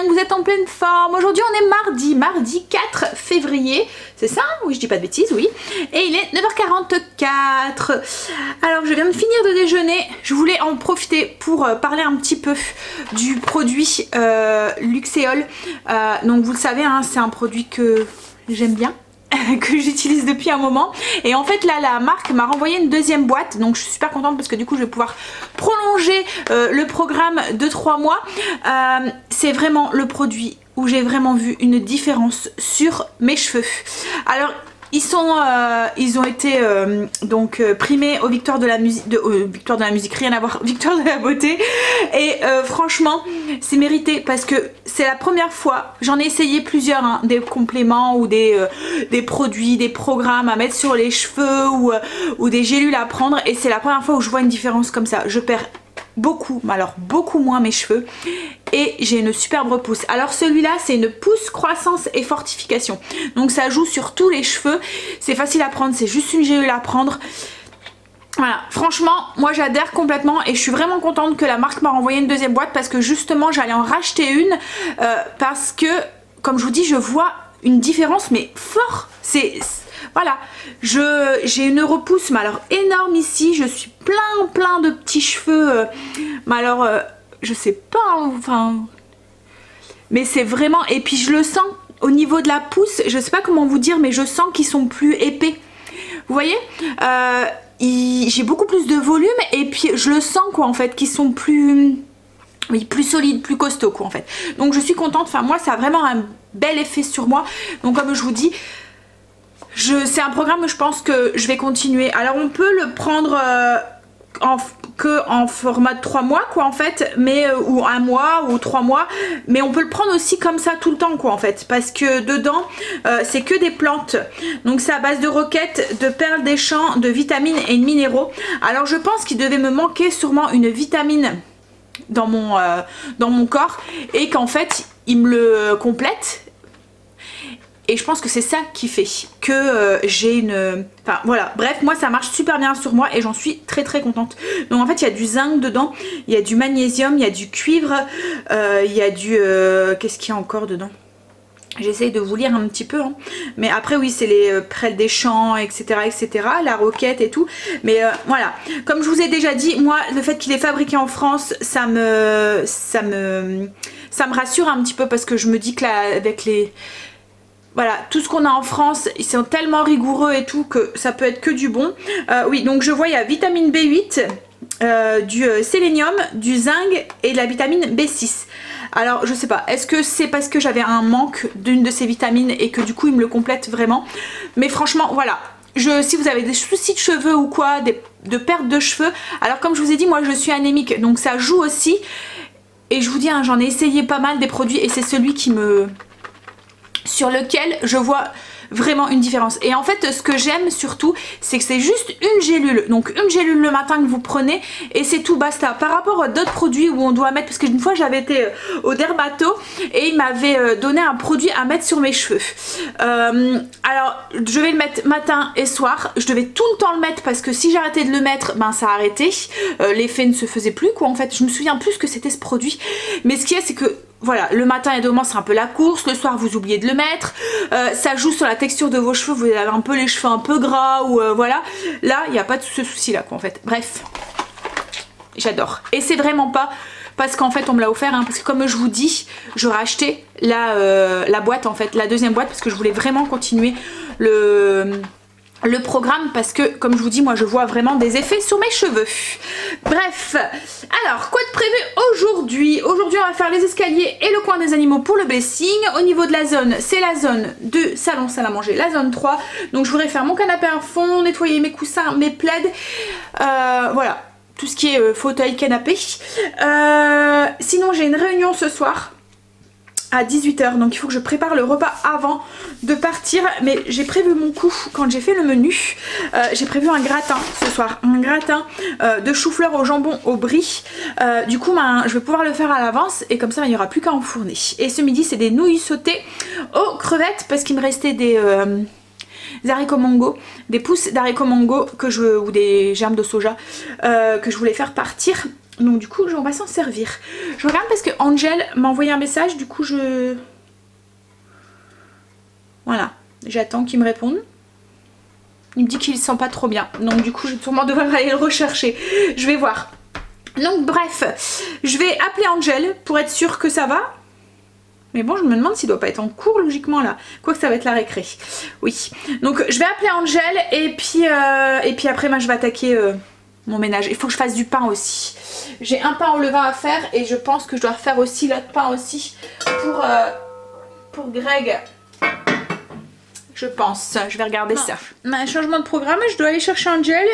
que vous êtes en pleine forme. Aujourd'hui on est mardi 4 février. C'est ça? Oui, je dis pas de bêtises, oui. Et il est 9h44. Alors je viens de finir de déjeuner. Je voulais en profiter pour parler un petit peu du produit Luxéol. Donc vous le savez, hein, c'est un produit que j'aime bien. Que j'utilise depuis un moment, et en fait là la marque m'a renvoyé une deuxième boîte, donc je suis super contente parce que du coup je vais pouvoir prolonger le programme de 3 mois. C'est vraiment le produit où j'ai vraiment vu une différence sur mes cheveux. Alors ils ont été donc primés aux victoires de la musique, victoire de la musique, rien à voir, victoire de la beauté, et franchement c'est mérité parce que c'est la première fois, j'en ai essayé plusieurs, hein, des compléments ou des produits, des programmes à mettre sur les cheveux ou des gélules à prendre, et c'est la première fois où je vois une différence comme ça. Je perds beaucoup, mais alors beaucoup moins mes cheveux, et j'ai une superbe repousse. Alors celui-là c'est une pousse croissance et fortification, donc ça joue sur tous les cheveux, c'est facile à prendre, c'est juste une gélule à prendre. Voilà, franchement moi j'adhère complètement et je suis vraiment contente que la marque m'a renvoyé une deuxième boîte, parce que justement j'allais en racheter une parce que comme je vous dis je vois une différence mais fort. Voilà, j'ai une repousse mais alors énorme ici, je suis plein de petits cheveux, mais alors je sais pas, enfin, mais c'est vraiment, et puis je le sens au niveau de la pousse, je sais pas comment vous dire, mais je sens qu'ils sont plus épais, vous voyez, j'ai beaucoup plus de volume, et puis je le sens quoi en fait, qu'ils sont plus, oui, plus solides, plus costauds quoi en fait, donc je suis contente. Enfin moi ça a vraiment un bel effet sur moi, donc comme je vous dis, c'est un programme que je pense que je vais continuer. Alors on peut le prendre en format de 3 mois quoi en fait, mais ou 1 mois ou 3 mois, mais on peut le prendre aussi comme ça tout le temps quoi en fait, parce que dedans c'est que des plantes, donc c'est à base de roquettes, de perles des champs, de vitamines et de minéraux. Alors je pense qu'il devait me manquer sûrement une vitamine dans mon corps, et qu'en fait il me le complète. Et je pense que c'est ça qui fait que j'ai une... Enfin voilà, bref, moi ça marche super bien sur moi et j'en suis très contente. Donc en fait il y a du zinc dedans, il y a du magnésium, il y a du cuivre, il y a du... Qu'est-ce qu'il y a encore dedans? J'essaye de vous lire un petit peu, hein. Mais après oui c'est les prêles des champs, etc., la roquette et tout. Mais voilà, comme je vous ai déjà dit, moi le fait qu'il est fabriqué en France, ça me rassure un petit peu, parce que je me dis que là avec les... Voilà, tout ce qu'on a en France, ils sont tellement rigoureux et tout que ça peut être que du bon. Oui, donc je vois il y a vitamine B8, du sélénium, du zinc et de la vitamine B6. Alors je sais pas, est-ce que c'est parce que j'avais un manque d'une de ces vitamines et que du coup il me le complète vraiment. Mais franchement voilà, si vous avez des soucis de cheveux ou quoi, de perte de cheveux, alors comme je vous ai dit, moi je suis anémique, donc ça joue aussi. Et je vous dis, hein, j'en ai essayé pas mal des produits et c'est celui sur lequel je vois vraiment une différence. Et en fait ce que j'aime surtout, c'est que c'est juste une gélule, donc une gélule le matin que vous prenez et c'est tout, basta. Par rapport à d'autres produits où on doit mettre, parce qu'une fois j'avais été au dermato et il m'avait donné un produit à mettre sur mes cheveux, alors je vais le mettre matin et soir, je devais tout le temps le mettre parce que si j'arrêtais de le mettre, ben ça arrêtait, l'effet ne se faisait plus quoi en fait. Je me souviens plus que c'était ce produit, mais ce qu'il y a c'est que voilà, le matin et demain c'est un peu la course, le soir vous oubliez de le mettre, ça joue sur la texture de vos cheveux, vous avez un peu les cheveux un peu gras ou voilà, là il n'y a pas de ce souci là quoi en fait. Bref, j'adore, et c'est vraiment pas parce qu'en fait on me l'a offert, hein, parce que comme je vous dis, j'aurais acheté la boîte en fait, la deuxième boîte, parce que je voulais vraiment continuer le programme, parce que comme je vous dis, moi je vois vraiment des effets sur mes cheveux. Bref, alors quoi de prévu aujourd'hui? Aujourd'hui on va faire les escaliers et le coin des animaux pour le blessing. Au niveau de la zone, c'est la zone de salon salle à manger, la zone 3. Donc je voudrais faire mon canapé à fond, nettoyer mes coussins, mes plaids, voilà, tout ce qui est fauteuil, canapé. Sinon j'ai une réunion ce soir à 18 h, donc il faut que je prépare le repas avant de partir, mais j'ai prévu mon coup quand j'ai fait le menu. J'ai prévu un gratin ce soir, un gratin de chou-fleur au jambon au brie. Du coup je vais pouvoir le faire à l'avance et comme ça il n'y aura plus qu'à enfourner. Et ce midi c'est des nouilles sautées aux crevettes, parce qu'il me restait des haricots mango, des pousses d'haricots mango ou des germes de soja que je voulais faire partir Donc du coup on va s'en servir. Je regarde parce que Angel m'a envoyé un message, du coup voilà, j'attends qu'il me réponde. Il me dit qu'il ne sent pas trop bien, donc du coup je vais sûrement devoir aller le rechercher. Je vais voir. Donc bref, je vais appeler Angel pour être sûre que ça va. Mais bon, je me demande s'il doit pas être en cours logiquement là. Quoique ça va être la récré. Oui. Donc je vais appeler Angel et puis après moi je vais attaquer mon ménage. Il faut que je fasse du pain aussi. J'ai un pain au levain à faire et je pense que je dois refaire aussi l'autre pain aussi pour Greg. Je pense. Je vais regarder ça. Changement de programme, je dois aller chercher Angel.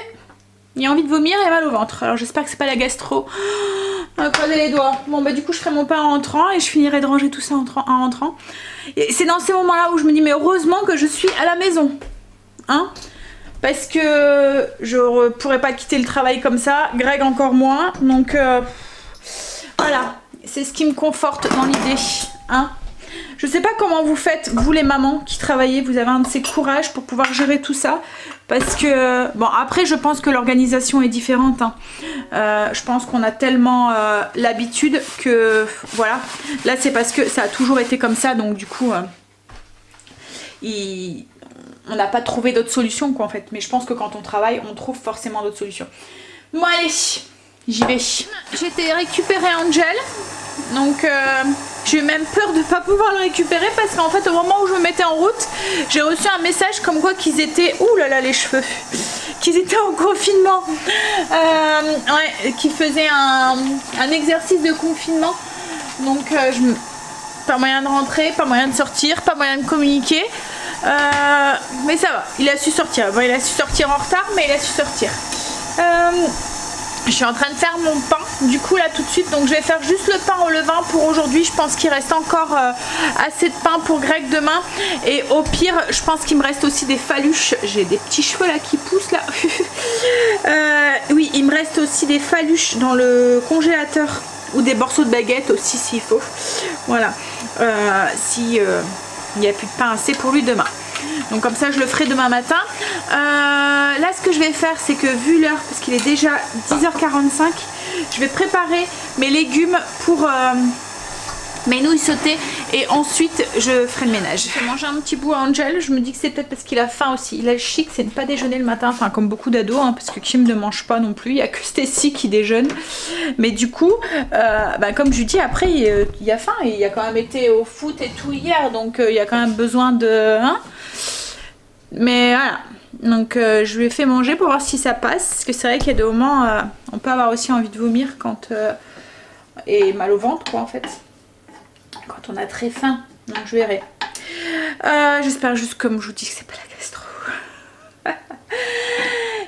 Il a envie de vomir et mal au ventre. Alors j'espère que c'est pas la gastro. Croiser les doigts. Bon bah du coup je ferai mon pain en rentrant et je finirai de ranger tout ça en rentrant. Et c'est dans ces moments là où je me dis mais heureusement que je suis à la maison. Hein? Parce que je pourrais pas quitter le travail comme ça. Greg encore moins. Donc voilà. C'est ce qui me conforte dans l'idée. Hein? Je sais pas comment vous faites, vous les mamans qui travaillez, vous avez un de ces courages pour pouvoir gérer tout ça. Parce que, bon après je pense que l'organisation est différente. Hein. Je pense qu'on a tellement l'habitude que, voilà. Là c'est parce que ça a toujours été comme ça, donc du coup, on n'a pas trouvé d'autres solutions quoi en fait. Mais je pense que quand on travaille, on trouve forcément d'autres solutions. Bon allez, j'y vais. J'ai été récupérer Angel. Donc j'ai eu même peur de ne pas pouvoir le récupérer parce qu'en fait au moment où je me mettais en route, j'ai reçu un message comme quoi qu'ils étaient, ouh là là les cheveux, qu'ils étaient en confinement, ouais, qu'ils faisaient un exercice de confinement. Donc pas moyen de rentrer, pas moyen de sortir, pas moyen de communiquer, mais ça va, il a su sortir. Bon, il a su sortir en retard mais il a su sortir. Je suis en train de faire mon pain du coup là tout de suite, donc je vais faire juste le pain au levain pour aujourd'hui. Je pense qu'il reste encore assez de pain pour Greg demain et au pire je pense qu'il me reste aussi des faluches. J'ai des petits cheveux là qui poussent là. Oui, il me reste aussi des faluches dans le congélateur ou des morceaux de baguette aussi s'il faut. Voilà, si il n'y a plus de pain assez pour lui demain. Donc comme ça je le ferai demain matin. Là ce que je vais faire c'est que vu l'heure, parce qu'il est déjà 10h45, je vais préparer mes légumes pour mes nouilles sautées et ensuite je ferai le ménage. Je vais manger un petit bout à Angel, je me dis que c'est peut-être parce qu'il a faim aussi. Il a le chic, c'est ne pas déjeuner le matin, enfin comme beaucoup d'ados, hein, parce que Kim ne mange pas non plus, il n'y a que Stacy qui déjeune. Mais du coup, comme je lui dis, après il y a faim et il y a quand même été au foot et tout hier, donc il y a quand même besoin de... Hein, mais voilà, donc je lui ai fait manger pour voir si ça passe, parce que c'est vrai qu'il y a des moments, on peut avoir aussi envie de vomir quand... et mal au ventre quoi en fait, quand on a très faim, donc je verrai. J'espère juste comme je vous dis que c'est pas la gastro.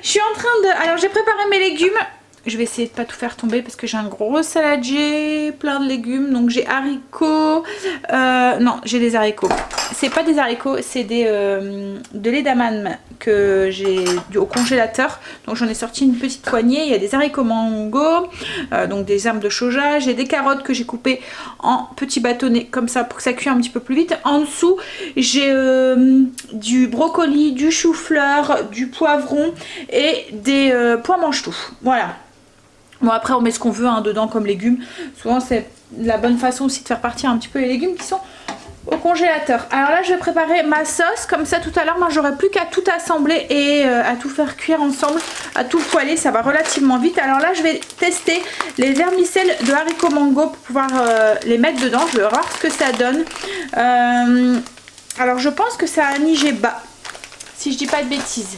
Je suis en train de... Alors j'ai préparé mes légumes. Je vais essayer de pas tout faire tomber parce que j'ai un gros saladier, plein de légumes. Donc j'ai haricots. Non, j'ai des haricots. C'est pas des haricots, c'est de l'edamame que j'ai au congélateur. Donc j'en ai sorti une petite poignée. Il y a des haricots mango, donc des herbes de soja. J'ai des carottes que j'ai coupées en petits bâtonnets comme ça pour que ça cuise un petit peu plus vite. En dessous, j'ai du brocoli, du chou-fleur, du poivron et des pois mange-tout. Voilà. Bon après on met ce qu'on veut hein, dedans comme légumes. Souvent c'est la bonne façon aussi de faire partir un petit peu les légumes qui sont au congélateur. Alors là je vais préparer ma sauce. Comme ça tout à l'heure moi j'aurai plus qu'à tout assembler et à tout faire cuire ensemble, à tout poêler, ça va relativement vite. Alors là je vais tester les vermicelles de haricots mango pour pouvoir les mettre dedans. Je vais voir ce que ça donne. Alors je pense que ça a nigé bas, si je dis pas de bêtises.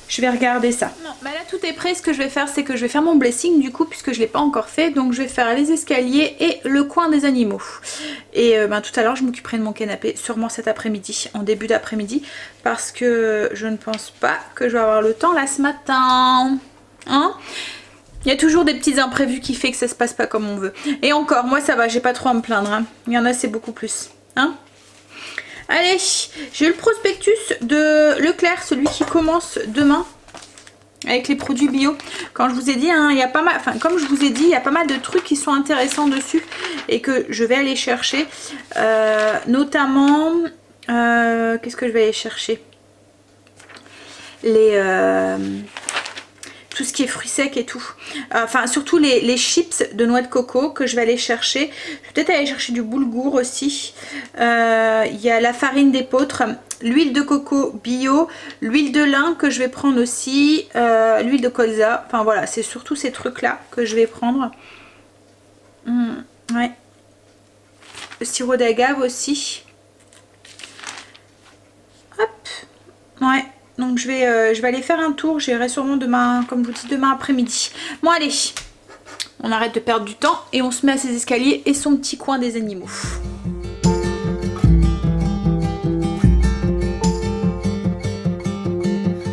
Je vais regarder ça. Non, bah là tout est prêt. Ce que je vais faire c'est que je vais faire mon blessing du coup puisque je l'ai pas encore fait. Donc je vais faire les escaliers et le coin des animaux. Et tout à l'heure je m'occuperai de mon canapé, sûrement cet après-midi, en début d'après-midi. Parce que je ne pense pas que je vais avoir le temps là ce matin. Hein? Il y a toujours des petits imprévus qui fait que ça se passe pas comme on veut. Et encore, moi ça va, j'ai pas trop à me plaindre. Hein. Il y en a c'est beaucoup plus. Hein? Allez, j'ai eu le prospectus de Leclerc, celui qui commence demain avec les produits bio. Quand je vous ai dit, hein, il y a pas mal, enfin comme je vous ai dit, il y a pas mal de trucs qui sont intéressants dessus et que je vais aller chercher. Notamment, qu'est-ce que je vais aller chercher? tout ce qui est fruits secs et tout. Enfin surtout les chips de noix de coco que je vais aller chercher. Je vais peut-être aller chercher du boulgour aussi. Il y a la farine d'épeautre, l'huile de coco bio, l'huile de lin que je vais prendre aussi, l'huile de colza. Enfin voilà, c'est surtout ces trucs là que je vais prendre. Ouais. Le sirop d'agave aussi. Hop. Ouais. Donc je vais aller faire un tour, j'irai sûrement demain, comme je vous dis, demain après-midi. Bon allez, on arrête de perdre du temps et on se met à ses escaliers et son petit coin des animaux.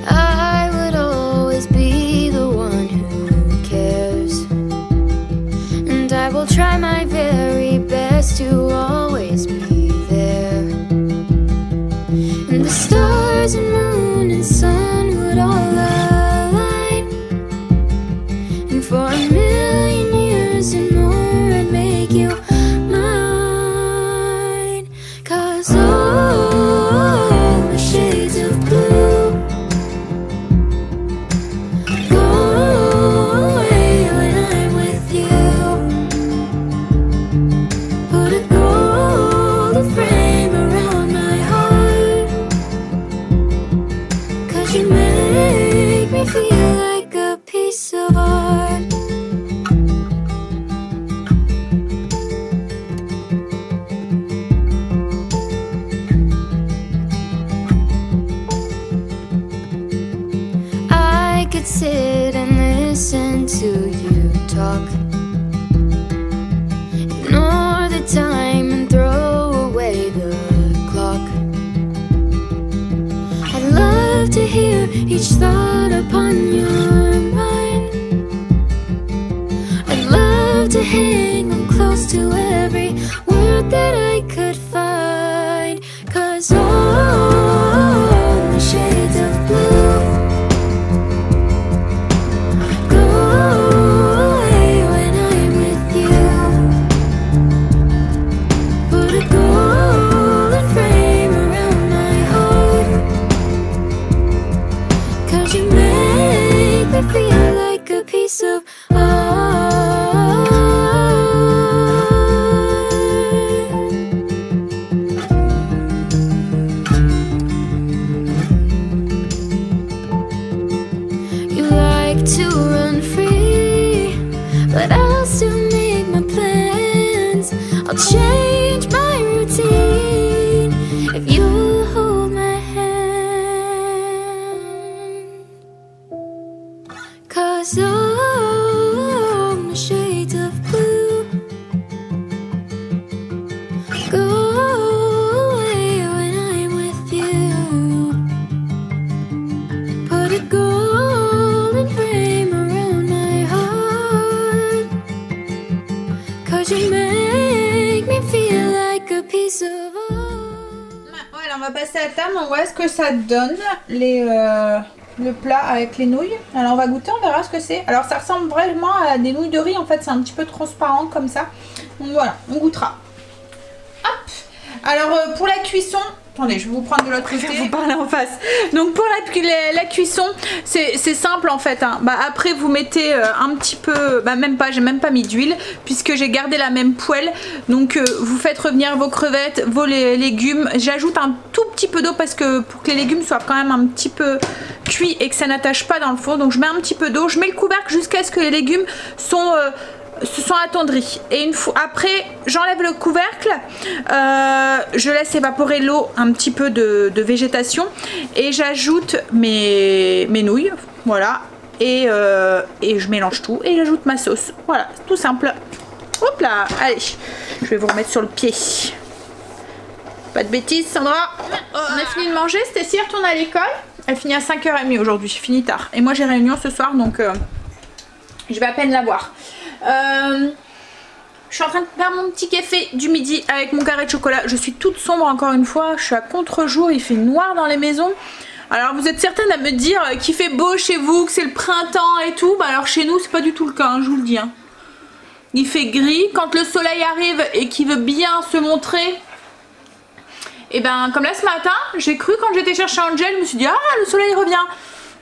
I would always be the one who cares, and I will try my very best to always be there. And the stars and moon and sun would all align, and for a million years and more I'd make you mine. 'Cause all the shades of blue go away when I'm with you. Put a golden frame around my heart, 'cause you make me feel like a piece of art. I could sit and listen to you talk, ignore the time and throw away the clock. I'd love to hear each thought upon your mind. I'd love to hang on close to every word that I could find. 'Cause all the shades of blue go away when I'm with you. Put a golden frame around my heart, 'cause you make me feel like a piece of art. You like to run free, but I'll still make my plans. I'll change my routine if you'll hold my hand. 'Cause all the shades of blue go away when I'm with you. Put a golden frame around my heart, 'cause you make me feel like a piece of art. Voilà, on va passer à table, on voit ce que ça donne, le plat avec les nouilles. Alors on va goûter, on verra ce que c'est. Alors ça ressemble vraiment à des nouilles de riz, en fait c'est un petit peu transparent comme ça. Donc voilà, on goûtera. Hop. Alors pour la cuisson, attendez, je vais vous prendre de l'autre côté. Vous parler en face. Donc pour la cuisson, c'est simple en fait. Hein. Bah, après vous mettez un petit peu, bah même pas, j'ai même pas mis d'huile puisque j'ai gardé la même poêle. Donc vous faites revenir vos crevettes, vos légumes. J'ajoute un tout petit peu d'eau parce que pour que les légumes soient quand même un petit peu cuits et que ça n'attache pas dans le four. Donc je mets un petit peu d'eau, je mets le couvercle jusqu'à ce que les légumes se sont attendris, et une fois après j'enlève le couvercle, je laisse évaporer l'eau, un petit peu de végétation, et j'ajoute mes nouilles, voilà, et je mélange tout et j'ajoute ma sauce, voilà, tout simple. Hop là, allez, je vais vous remettre sur le pied. Pas de bêtises Sandra. On a fini de manger, Stécie retourne à l'école, elle finit à 5h30 aujourd'hui, je finis tard, et moi j'ai réunion ce soir donc je vais à peine la voir. Je suis en train de faire mon petit café du midi avec mon carré de chocolat. Je suis toute sombre encore une fois, je suis à contre-jour, il fait noir dans les maisons. Alors vous êtes certaine à me dire qu'il fait beau chez vous, que c'est le printemps et tout. Bah alors chez nous c'est pas du tout le cas, hein, je vous le dis. Hein. Il fait gris, quand le soleil arrive et qu'il veut bien se montrer. Et ben comme là ce matin, j'ai cru quand j'étais chercher Angel, je me suis dit ah le soleil revient.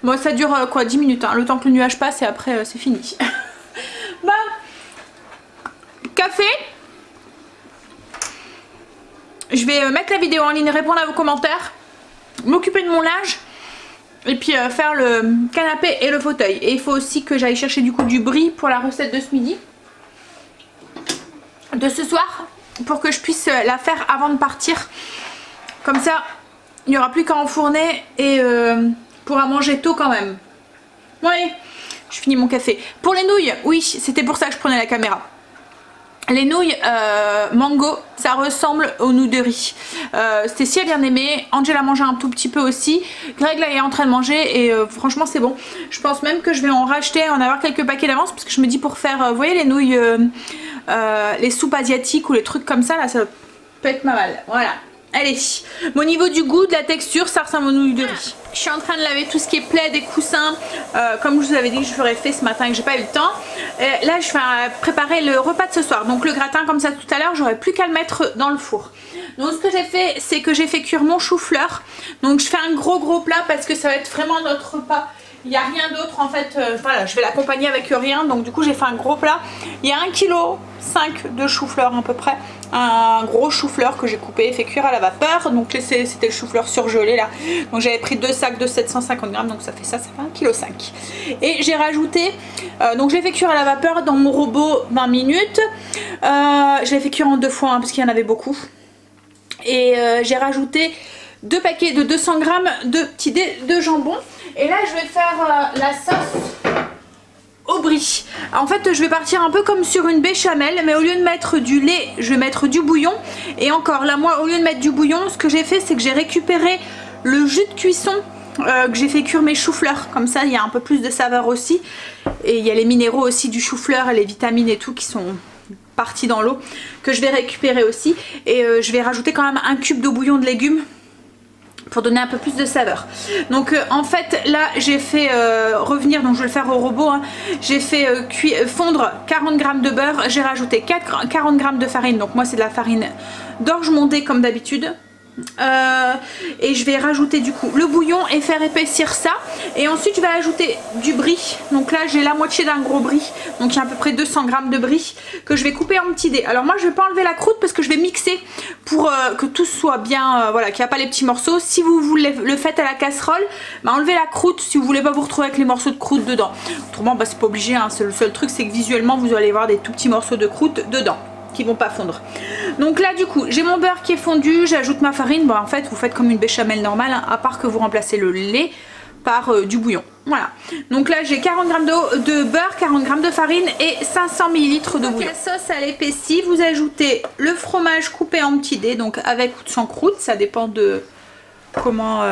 Bon, ça dure quoi, 10 minutes, hein, le temps que le nuage passe et après c'est fini. Bah, café. Je vais mettre la vidéo en ligne, répondre à vos commentaires, m'occuper de mon linge et puis faire le canapé et le fauteuil. Et il faut aussi que j'aille chercher du coup du brie pour la recette de ce midi, de ce soir, pour que je puisse la faire avant de partir. Comme ça, il n'y aura plus qu'à enfourner et pourra manger tôt quand même. Bon allez, je finis mon café. Pour les nouilles, oui, c'était pour ça que je prenais la caméra. Les nouilles mango, ça ressemble aux nouilles de riz. Stécie a bien aimé, Angela a mangé un tout petit peu aussi. Greg là est en train de manger et franchement c'est bon. Je pense même que je vais en racheter, en avoir quelques paquets d'avance parce que je me dis pour faire, vous voyez les nouilles, les soupes asiatiques ou les trucs comme ça, là ça peut être pas mal. Voilà. Allez, au niveau du goût, de la texture, ça ressemble aux nouilles de riz. Je suis en train de laver tout ce qui est plaid et coussins, comme je vous avais dit que je ferais fait ce matin et que j'ai pas eu le temps. Là, je vais préparer le repas de ce soir. Donc le gratin comme ça tout à l'heure, j'aurais plus qu'à le mettre dans le four. Donc ce que j'ai fait, c'est que j'ai fait cuire mon chou-fleur. Donc je fais un gros plat parce que ça va être vraiment notre repas. Il n'y a rien d'autre en fait, voilà, je vais l'accompagner avec rien, donc du coup j'ai fait un gros plat. Il y a 1,5 kg de chou-fleur à peu près, un gros chou-fleur que j'ai coupé et fait cuire à la vapeur. Donc c'était le chou-fleur surgelé là, donc j'avais pris 2 sacs de 750 grammes, donc ça fait 1,5 kg. Et j'ai rajouté, donc je l'ai fait cuire à la vapeur dans mon robot 20 minutes. Je l'ai fait cuire en 2 fois hein, parce qu'il y en avait beaucoup. Et j'ai rajouté 2 paquets de 200 grammes de petits dés de jambon. Et là je vais faire la sauce au brie. En fait je vais partir un peu comme sur une béchamel, mais au lieu de mettre du lait, je vais mettre du bouillon. Et encore là, moi au lieu de mettre du bouillon, ce que j'ai fait c'est que j'ai récupéré le jus de cuisson que j'ai fait cuire mes choux-fleurs. Comme ça il y a un peu plus de saveur aussi. Et il y a les minéraux aussi du chou-fleur, les vitamines et tout qui sont partis dans l'eau, que je vais récupérer aussi. Et je vais rajouter quand même un cube de bouillon de légumes pour donner un peu plus de saveur. Donc en fait là j'ai fait revenir, donc je vais le faire au robot hein. J'ai fait fondre 40 g de beurre, j'ai rajouté 40 g de farine, donc moi c'est de la farine d'orge montée comme d'habitude. Et je vais rajouter du coup le bouillon et faire épaissir ça. Et ensuite je vais ajouter du brie. Donc là j'ai la moitié d'un gros brie, donc il y a à peu près 200 g de brie que je vais couper en petits dés. Alors moi je vais pas enlever la croûte parce que je vais mixer pour que tout soit bien, voilà, qu'il n'y a pas les petits morceaux. Si vous voulez le faites à la casserole, bah enlevez la croûte si vous voulez pas vous retrouver avec les morceaux de croûte dedans. Autrement bah c'est pas obligé hein. Le seul truc c'est que visuellement vous allez voir des tout petits morceaux de croûte dedans qui vont pas fondre. Donc là du coup j'ai mon beurre qui est fondu, j'ajoute ma farine. Bon en fait vous faites comme une béchamel normale hein, à part que vous remplacez le lait par du bouillon. Voilà. Donc là j'ai 40 g de beurre, 40 g de farine et 500 ml de bouillon. La sauce elle épaissit, vous ajoutez le fromage coupé en petits dés, donc avec ou sans croûte, ça dépend de comment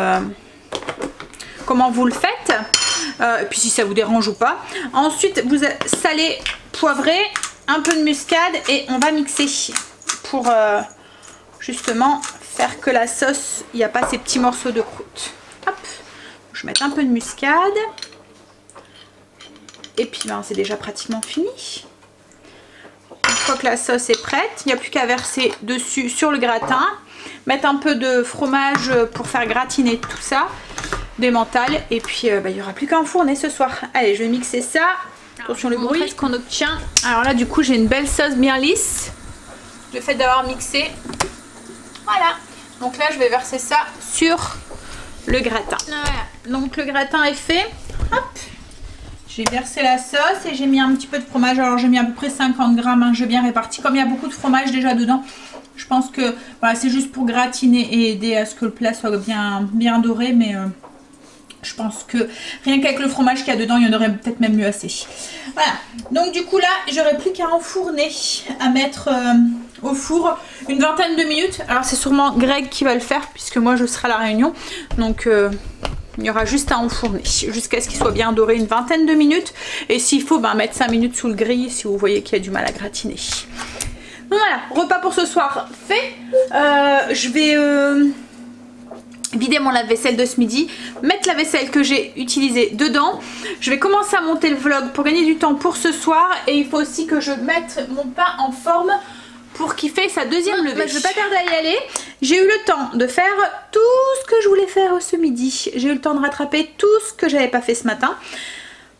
vous le faites. Et puis si ça vous dérange ou pas. Ensuite vous salez, poivrez, un peu de muscade et on va mixer pour justement faire que la sauce, il n'y a pas ces petits morceaux de croûte. Hop, je vais mettre un peu de muscade et puis ben, c'est déjà pratiquement fini. Une fois que la sauce est prête, il n'y a plus qu'à verser dessus sur le gratin, mettre un peu de fromage pour faire gratiner tout ça, d'emmental, et puis il n'y aura plus qu'à enfourner ce soir. Allez, je vais mixer ça. Attention le bruit qu'on obtient. Alors là du coup j'ai une belle sauce bien lisse. Le fait d'avoir mixé. Voilà. Donc là je vais verser ça sur le gratin. Voilà. Donc le gratin est fait. Hop. J'ai versé la sauce et j'ai mis un petit peu de fromage. Alors j'ai mis à peu près 50 grammes. Hein. J'ai bien réparti. Comme il y a beaucoup de fromage déjà dedans, je pense que voilà, c'est juste pour gratiner et aider à ce que le plat soit bien doré. Mais je pense que rien qu'avec le fromage qu'il y a dedans, il y en aurait peut-être même mieux assez. Voilà. Donc du coup là, j'aurais plus qu'à enfourner, à mettre au four une vingtaine de minutes. Alors c'est sûrement Greg qui va le faire puisque moi je serai à la réunion. Donc il y aura juste à enfourner jusqu'à ce qu'il soit bien doré une vingtaine de minutes. Et s'il faut, ben, mettre 5 minutes sous le grill si vous voyez qu'il y a du mal à gratiner. Donc voilà, repas pour ce soir fait. Je vais vider mon lave-vaisselle de ce midi, mettre la vaisselle que j'ai utilisée dedans. Je vais commencer à monter le vlog pour gagner du temps pour ce soir. Et il faut aussi que je mette mon pain en forme pour qu'il fasse sa deuxième levée. Je ne vais pas tarder à y aller. J'ai eu le temps de faire tout ce que je voulais faire ce midi. J'ai eu le temps de rattraper tout ce que j'avais pas fait ce matin.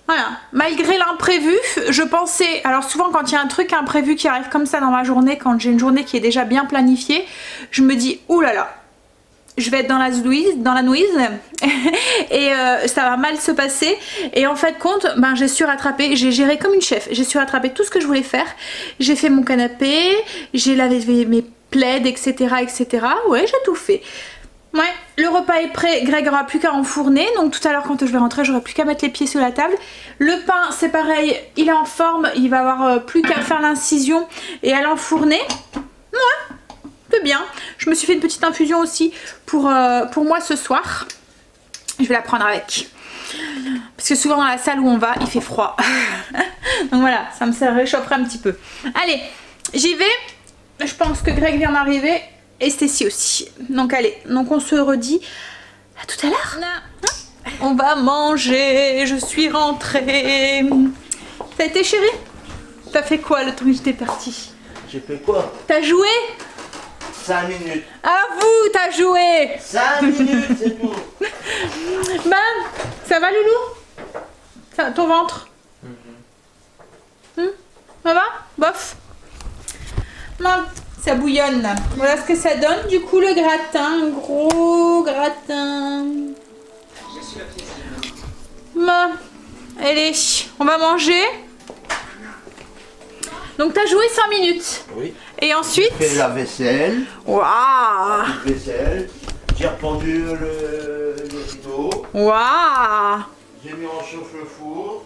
Voilà, malgré l'imprévu, je pensais, alors souvent quand il y a un truc imprévu qui arrive comme ça dans ma journée, quand j'ai une journée qui est déjà bien planifiée, je me dis, ouh là là, je vais être dans la nouise et ça va mal se passer. Et en fait compte, ben, j'ai su rattraper, j'ai géré comme une chef, j'ai su rattraper tout ce que je voulais faire. J'ai fait mon canapé, j'ai lavé mes plaids, etc. etc. Ouais, j'ai tout fait. Ouais, le repas est prêt, Greg aura plus qu'à enfourner, donc tout à l'heure quand je vais rentrer j'aurai plus qu'à mettre les pieds sur la table. Le pain c'est pareil, il est en forme, il va avoir plus qu'à faire l'incision et à l'enfourner. Ouais, c'est bien. Je me suis fait une petite infusion aussi pour moi ce soir. Je vais la prendre avec. Parce que souvent dans la salle où on va, il fait froid. Donc voilà, ça me réchaufferait un petit peu. Allez, j'y vais. Je pense que Greg vient d'arriver. Et Stécie aussi. Donc allez, donc on se redit à tout à l'heure. On va manger, je suis rentrée. Ça a été chérie? T'as fait quoi le temps que j'étais partie? J'ai fait quoi? T'as joué? 5 minutes. Avoue, t'as joué! 5 minutes, c'est tout. Ben, ça va Loulou? Ça, ton ventre? Ça va? Bof? Non. Ça bouillonne. Voilà ce que ça donne du coup le gratin, un gros gratin. Bon, allez, on va manger. Donc t'as joué 5 minutes. Oui. Et ensuite? J'ai fait la vaisselle. Waouh. Vaisselle. J'ai rependu le rideau. Waouh. J'ai mis en chauffe le four.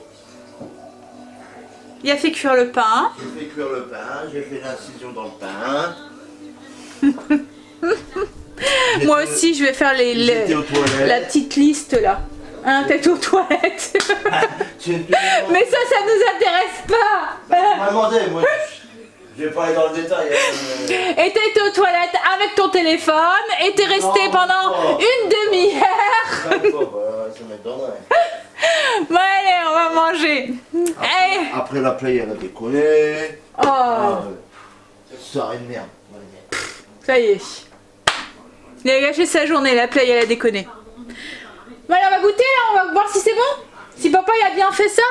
Il a fait cuire le pain. J'ai fait cuire le pain, j'ai fait l'incision dans le pain. Moi aussi, je vais faire la petite liste là. Hein, t'es aux toilettes. Mais ça nous intéresse pas. Tu m'as demandé, moi. Je vais pas aller dans le détail. Et t'es aux toilettes avec ton téléphone et t'es resté pendant une demi-heure. Ça m'étonnerait. Bon allez, on va manger. Après la play, elle a décollé. Oh. Ça a une merde. Ça y est. Il a gâché sa journée, la play, elle a déconné. Bon allez, on va goûter là, on va voir si c'est bon. Si papa il a bien fait ça.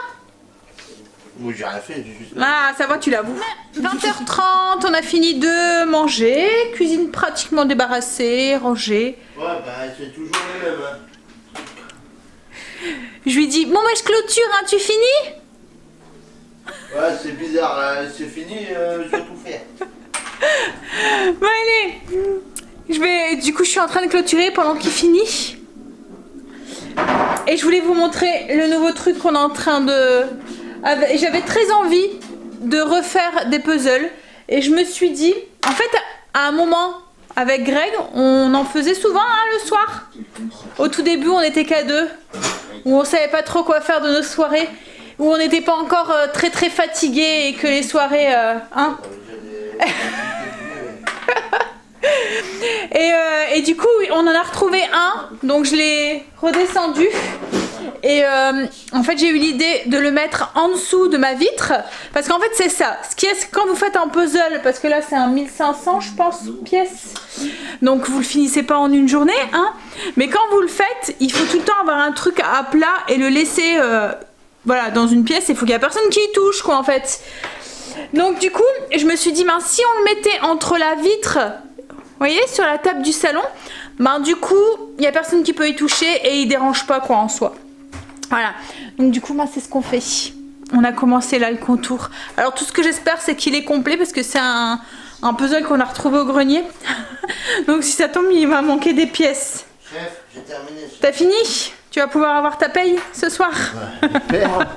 Moi j'ai rien fait, j'ai juste... Ah, ça va, tu l'avoues. 20h30, on a fini de manger. Cuisine pratiquement débarrassée, rangée. Ouais, bah c'est toujours le même. Hein. Je lui dis, bon, mais je clôture, hein, tu finis? Ouais, c'est bizarre, hein. C'est fini, je vais tout faire. Bon, allez. Du coup, je suis en train de clôturer pendant qu'il finit. Et je voulais vous montrer le nouveau truc qu'on est en train de... J'avais très envie de refaire des puzzles. Et je me suis dit, en fait, à un moment, avec Greg, on en faisait souvent hein, le soir. Au tout début, on était qu'à deux. Où on savait pas trop quoi faire de nos soirées. Où on n'était pas encore très très fatigués et que les soirées... hein et du coup, on en a retrouvé un. Donc je l'ai redescendu. Et en fait j'ai eu l'idée de le mettre en dessous de ma vitre. Parce qu'en fait c'est ça. Ce qui est quand vous faites un puzzle, parce que là c'est un 1500 je pense pièces. Donc vous le finissez pas en une journée hein. Mais quand vous le faites, il faut tout le temps avoir un truc à plat et le laisser voilà, dans une pièce. Il faut qu'il y ait personne qui y touche quoi en fait. Donc du coup je me suis dit ben, si on le mettait entre la vitre, vous voyez, sur la table du salon, ben du coup il y a personne qui peut y toucher et il dérange pas quoi en soi. Voilà, donc du coup moi c'est ce qu'on fait. On a commencé là le contour. Alors tout ce que j'espère c'est qu'il est complet parce que c'est un puzzle qu'on a retrouvé au grenier. Donc si ça tombe il va manquer des pièces. Chef, j'ai terminé. T'as fini? Tu vas pouvoir avoir ta paye ce soir? Ouais, j'espère.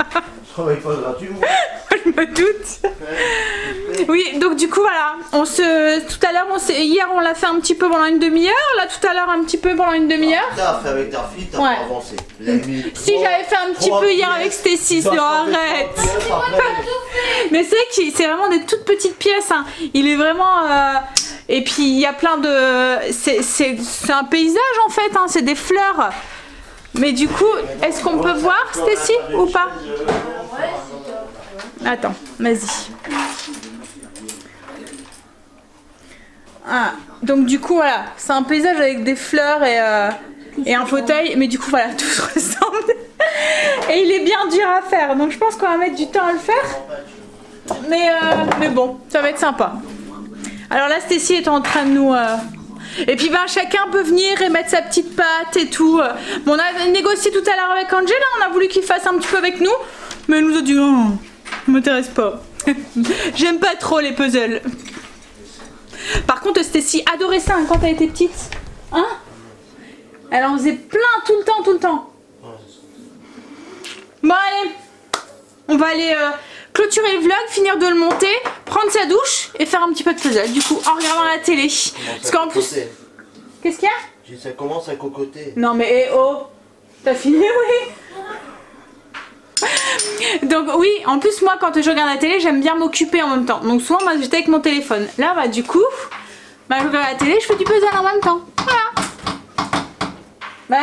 Je travaille pas gratuitement. Je me doute. Oui, donc du coup voilà, tout à l'heure, hier on l'a fait un petit peu pendant une demi-heure, là tout à l'heure un petit peu pendant une demi-heure. T'as fait avec ta fille, t'as ouais. pas avancé. Si j'avais fait un petit peu hier avec Stécie, arrête. Mais c'est vrai que c'est vraiment des toutes petites pièces, hein. Il est vraiment... Et puis il y a plein de... C'est un paysage en fait, hein. C'est des fleurs. Mais du coup, est-ce qu'on peut voir Stécie ou pas? Attends, vas-y. Ah, donc du coup voilà, c'est un paysage avec des fleurs et un fauteuil, mais du coup voilà, tout se ressemble. Et il est bien dur à faire, donc je pense qu'on va mettre du temps à le faire. Mais bon, ça va être sympa. Alors là, Stécie est en train de nous... Et puis ben chacun peut venir et mettre sa petite patte et tout. Bon, on a négocié tout à l'heure avec Angela, on a voulu qu'il fasse un petit peu avec nous, mais elle nous a dit non, ça m'intéresse pas. J'aime pas trop les puzzles. Par contre, Stécie adorait ça hein, quand elle était petite. Hein? Elle en faisait plein tout le temps. Bon allez, on va aller clôturer le vlog, finir de le monter, prendre sa douche et faire un petit peu de puzzle. Du coup, en regardant la télé. Parce qu'en plus... Qu'est-ce qu'il y a? J'ai dit, ça commence à cocoter. Non mais oh, t'as fini, oui. Donc oui, en plus moi quand je regarde la télé, j'aime bien m'occuper en même temps. Donc souvent moi j'étais avec mon téléphone. Là bah du coup, bah, je regarde la télé, je fais du puzzle en même temps. Voilà. Bah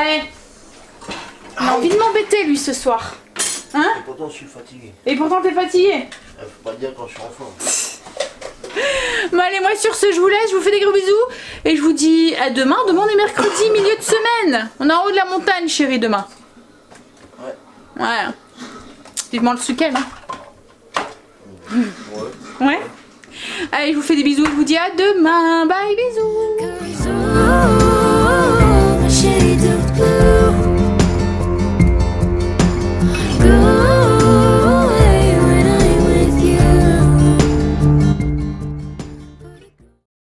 il a envie de m'embêter lui ce soir. Hein? Et pourtant je suis fatigué. Et pourtant t'es fatigué. Faut pas le dire quand je suis en forme. Bon allez, moi sur ce je vous laisse, je vous fais des gros bisous. Et je vous dis à demain. Demain on est mercredi, milieu de semaine. On est en haut de la montagne chérie demain. Ouais. Ouais. Vivement le week-end hein. Ouais. Allez, je vous fais des bisous, je vous dis à demain. Bye, bisous. Good.